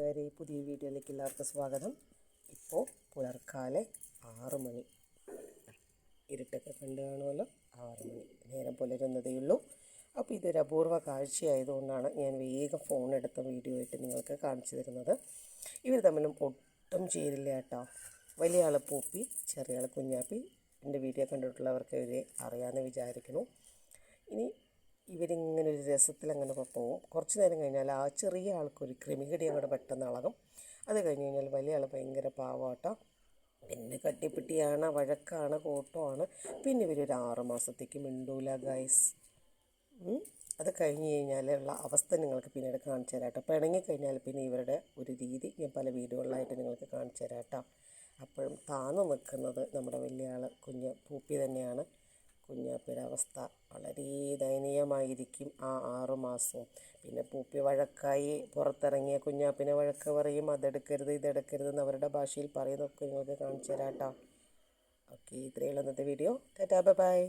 കൂട്ടുകാരെ, പുതിയ വീഡിയോയിലേക്ക് എല്ലാവർക്കും സ്വാഗതം. ഇപ്പോൾ പുലർക്കാലെ 6 മണി, ഇരുട്ടൊക്കെ കണ്ടു കാണുമല്ലോ. 6 മണി നേരം പുലരുന്നതേയുള്ളൂ. അപ്പോൾ ഇതൊരു അപൂർവ കാഴ്ചയായതുകൊണ്ടാണ് ഞാൻ വേഗം ഫോൺ എടുത്ത വീഡിയോ ആയിട്ട് നിങ്ങൾക്ക് കാണിച്ചു തരുന്നത്. ഇവർ തമ്മിലും ഒട്ടും ചേരില്ല കേട്ടോ. വലിയ ആൾ പൂപ്പി, ചെറിയ ആൾ കുഞ്ഞാപ്പി. എൻ്റെ വീഡിയോ കണ്ടിട്ടുള്ളവർക്ക് ഇവരെ അറിയാമെന്ന് വിചാരിക്കുന്നു. ഇനി ഇവരിങ്ങനെ ഒരു രസത്തിലങ്ങനെ പോകും. കുറച്ച് നേരം കഴിഞ്ഞാൽ ആ ചെറിയ ആൾക്കൊരു ക്രിമികടി അങ്ങോട്ട് പെട്ടെന്ന് ഇളകും. അത് കഴിഞ്ഞ് കഴിഞ്ഞാൽ വലിയ ആൾ ഭയങ്കര പാവാട്ടോ. പിന്നെ കട്ടിപ്പിട്ടിയാണ്, വഴക്കാണ്, കോട്ടമാണ്. പിന്നെ ഇവരൊരു 6 മാസത്തേക്ക് മിണ്ടൂല ഗൈസ്. അത് കഴിഞ്ഞ് കഴിഞ്ഞാൽ ഉള്ള അവസ്ഥ നിങ്ങൾക്ക് പിന്നീട് കാണിച്ചു തരാം കേട്ടോ. പിണങ്ങിക്കഴിഞ്ഞാൽ പിന്നെ ഇവരുടെ ഒരു രീതി ഞാൻ പല വീഡിയോകളിലായിട്ട് നിങ്ങൾക്ക് കാണിച്ചു തരാം കേട്ടോ. അപ്പോഴും താന്നു നിൽക്കുന്നത് നമ്മുടെ വലിയ ആൾ കുഞ്ഞ് പൂപ്പി തന്നെയാണ്. കുഞ്ഞാപ്പിയുടെ അവസ്ഥ വളരെ ദയനീയമായിരിക്കും ആ 6 മാസവും. പിന്നെ പൂപ്പി വഴക്കായി പുറത്തിറങ്ങിയ കുഞ്ഞാപ്പിനെ വഴക്ക് പറയും. അതെടുക്കരുത് ഇതെടുക്കരുതെന്ന് അവരുടെ ഭാഷയിൽ പറയുന്നതൊക്കെ നിങ്ങൾക്ക് കാണിച്ചു തരാം കേട്ടോ. ഓക്കെ, ഇത്രയുള്ള ഇന്നത്തെ വീഡിയോ. Tata, bye bye.